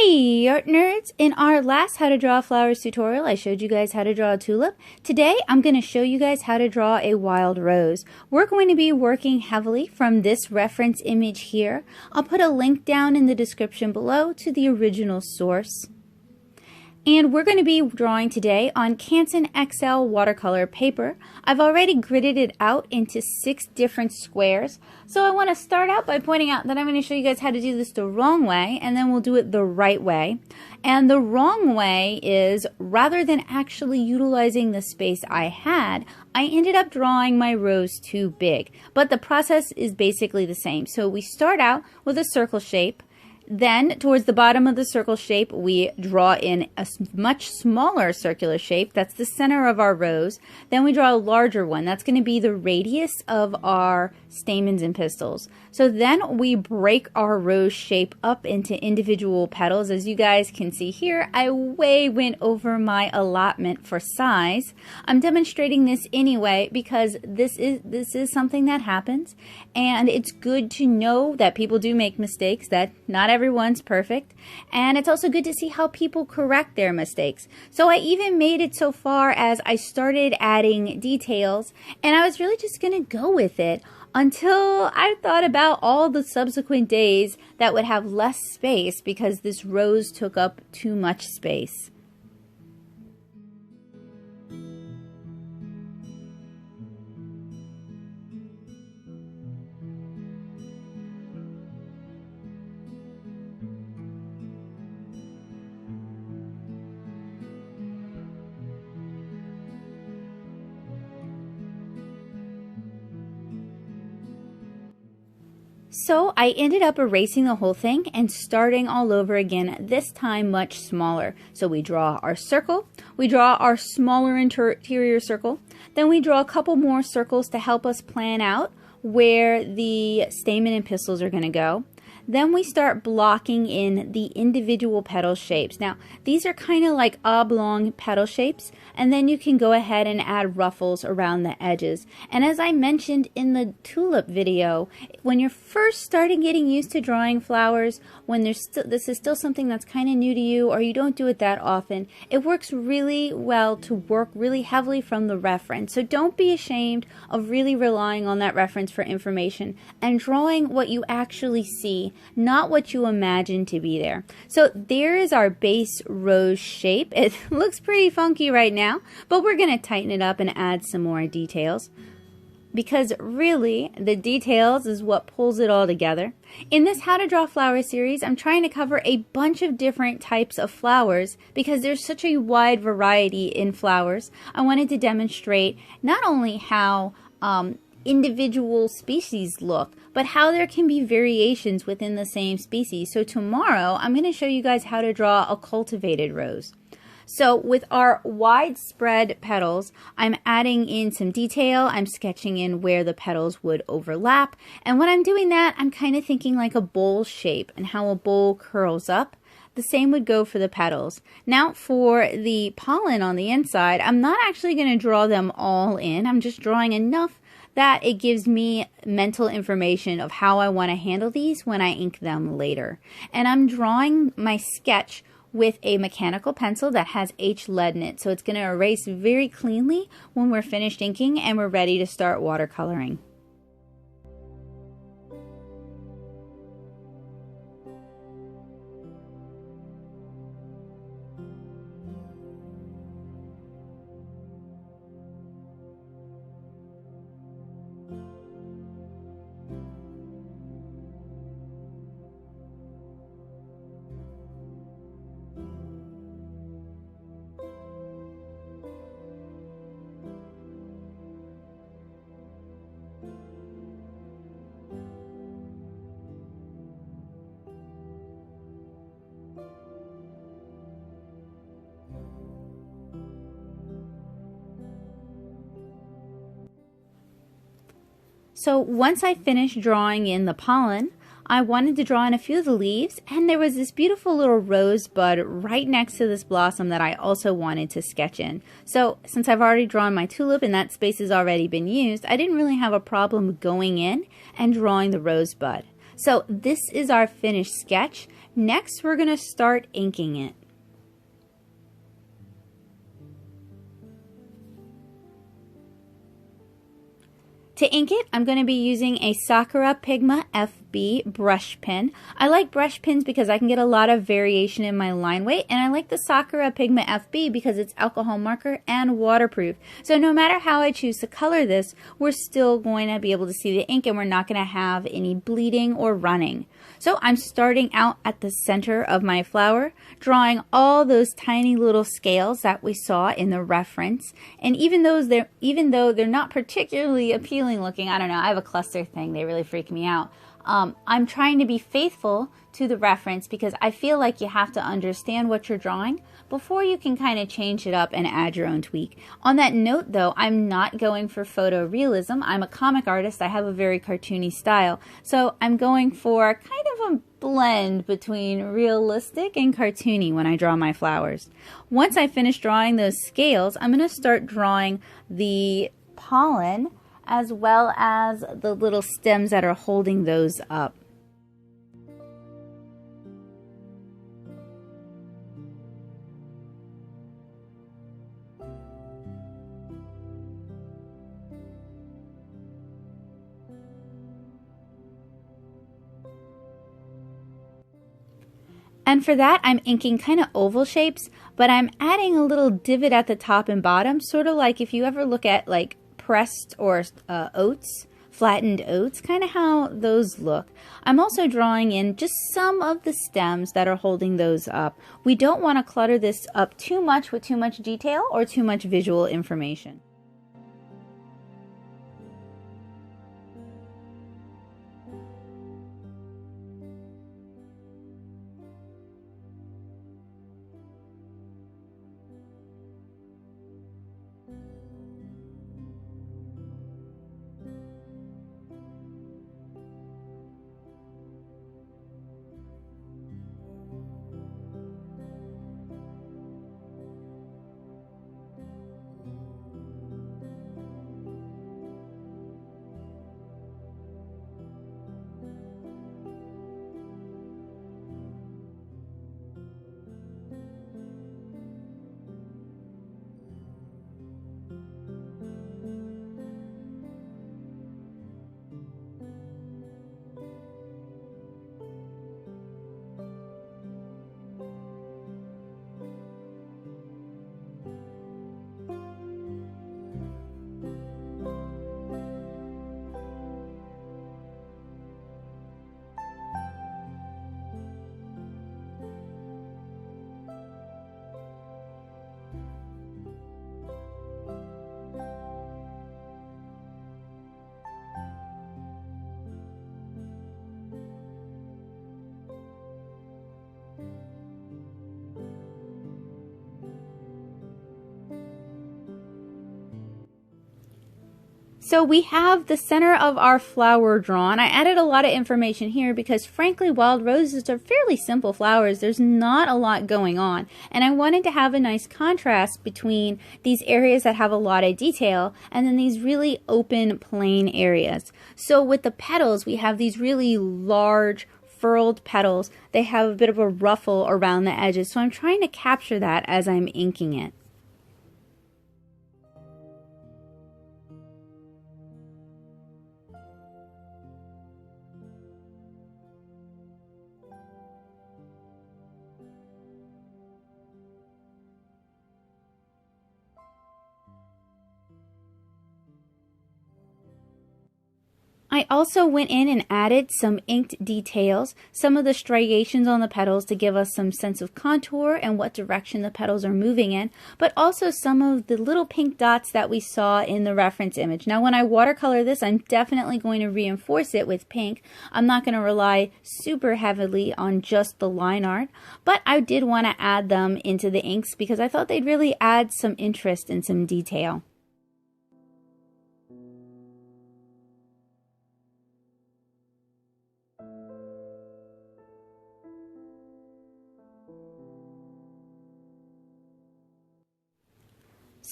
Hey art nerds! In our last how to draw flowers tutorial, I showed you guys how to draw a tulip. Today I'm going to show you guys how to draw a wild rose. We're going to be working heavily from this reference image here. I'll put a link down in the description below to the original source. And we're going to be drawing today on Canson XL watercolor paper. I've already gridded it out into 6 different squares. So I want to start out by pointing out that I'm going to show you guys how to do this the wrong way, and then we'll do it the right way. And the wrong way is, rather than actually utilizing the space I had, I ended up drawing my rose too big. But the process is basically the same. So we start out with a circle shape. Then, towards the bottom of the circle shape, we draw in a much smaller circular shape. That's the center of our rose. Then we draw a larger one. That's going to be the radius of our stamens and pistils. So then we break our rose shape up into individual petals. As you guys can see here, I way went over my allotment for size. I'm demonstrating this anyway because this is something that happens, and it's good to know that people do make mistakes, that not everyone's perfect, and it's also good to see how people correct their mistakes. So I even made it so far as I started adding details, and I was really just going to go with it until I thought about all the subsequent days that would have less space because this rose took up too much space. So I ended up erasing the whole thing and starting all over again, this time much smaller. So we draw our circle, we draw our smaller interior circle, then we draw a couple more circles to help us plan out where the stamen and pistils are going to go. Then we start blocking in the individual petal shapes. Now, these are kind of like oblong petal shapes, and then you can go ahead and add ruffles around the edges. And as I mentioned in the tulip video, when you're first starting getting used to drawing flowers, when this is still something that's kind of new to you or you don't do it that often, it works really well to work really heavily from the reference. So don't be ashamed of really relying on that reference for information and drawing what you actually see, not what you imagine to be there. So there is our base rose shape. It looks pretty funky right now, but we're going to tighten it up and add some more details, because really the details is what pulls it all together. In this How to Draw Flowers series, I'm trying to cover a bunch of different types of flowers because there's such a wide variety in flowers. I wanted to demonstrate not only how individual species look, but how there can be variations within the same species. So tomorrow I'm going to show you guys how to draw a cultivated rose. So with our widespread petals, I'm adding in some detail. I'm sketching in where the petals would overlap. And when I'm doing that, I'm kind of thinking like a bowl shape and how a bowl curls up. The same would go for the petals. Now for the pollen on the inside, I'm not actually going to draw them all in. I'm just drawing enough that it gives me mental information of how I want to handle these when I ink them later. And I'm drawing my sketch with a mechanical pencil that has H lead in it, so it's going to erase very cleanly when we're finished inking and we're ready to start watercoloring. So once I finished drawing in the pollen, I wanted to draw in a few of the leaves, and there was this beautiful little rosebud right next to this blossom that I also wanted to sketch in. So since I've already drawn my tulip and that space has already been used, I didn't really have a problem going in and drawing the rosebud. So this is our finished sketch. Next, we're going to start inking it. To ink it, I'm going to be using a Sakura Pigma FB brush pen. I like brush pens because I can get a lot of variation in my line weight, and I like the Sakura Pigma FB because it's alcohol marker and waterproof. So no matter how I choose to color this, we're still going to be able to see the ink and we're not going to have any bleeding or running. So I'm starting out at the center of my flower, drawing all those tiny little scales that we saw in the reference. And even though they're not particularly appealing looking, I don't know, I have a cluster thing, they really freak me out. I'm trying to be faithful to the reference because I feel like you have to understand what you're drawing before you can kind of change it up and add your own tweak. On that note though, I'm not going for photorealism. I'm a comic artist. I have a very cartoony style. So I'm going for kind of a blend between realistic and cartoony when I draw my flowers. Once I finish drawing those scales, I'm going to start drawing the pollen as well as the little stems that are holding those up. And for that, I'm inking kind of oval shapes, but I'm adding a little divot at the top and bottom, sort of like if you ever look at like pressed or oats, flattened oats, kind of how those look. I'm also drawing in just some of the stems that are holding those up. We don't want to clutter this up too much with too much detail or too much visual information. So we have the center of our flower drawn. I added a lot of information here because frankly wild roses are fairly simple flowers. There's not a lot going on, and I wanted to have a nice contrast between these areas that have a lot of detail and then these really open plain areas. So with the petals, we have these really large furled petals. They have a bit of a ruffle around the edges, so I'm trying to capture that as I'm inking it. I also went in and added some inked details, some of the striations on the petals to give us some sense of contour and what direction the petals are moving in, but also some of the little pink dots that we saw in the reference image. Now when I watercolor this, I'm definitely going to reinforce it with pink. I'm not going to rely super heavily on just the line art, but I did want to add them into the inks because I thought they'd really add some interest and some detail.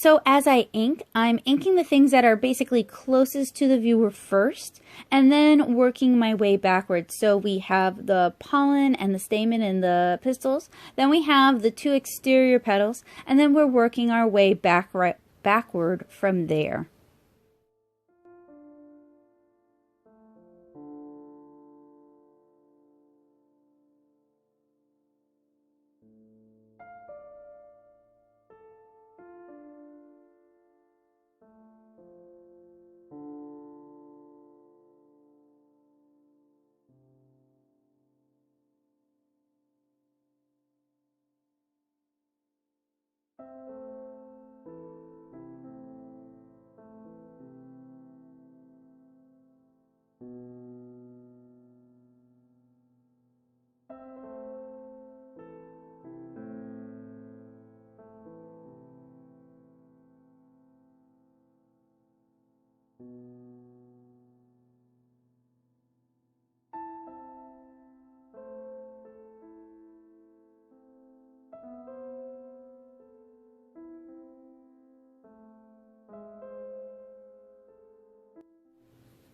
So as I ink, I'm inking the things that are basically closest to the viewer first, and then working my way backwards. So we have the pollen and the stamen and the pistils, then we have the 2 exterior petals, and then we're working our way backward from there.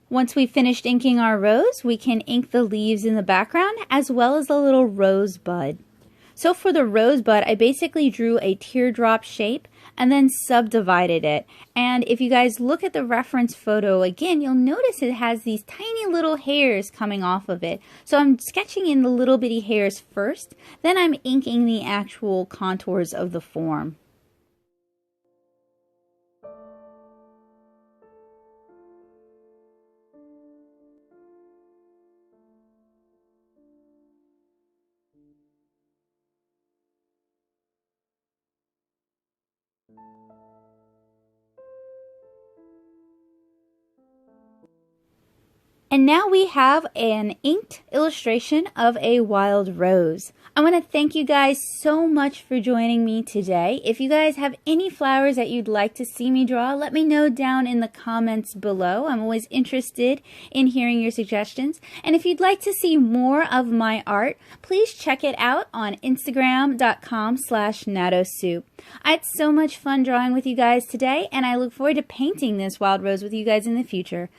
Once we've finished inking our rose, we can ink the leaves in the background as well as the little rosebud. So for the rosebud, I basically drew a teardrop shape and then subdivided it. And if you guys look at the reference photo again, you'll notice it has these tiny little hairs coming off of it. So I'm sketching in the little bitty hairs first, then I'm inking the actual contours of the form. And now we have an inked illustration of a wild rose. I want to thank you guys so much for joining me today. If you guys have any flowers that you'd like to see me draw, let me know down in the comments below. I'm always interested in hearing your suggestions. And if you'd like to see more of my art, please check it out on Instagram.com/NattoSoup. I had so much fun drawing with you guys today, and I look forward to painting this wild rose with you guys in the future.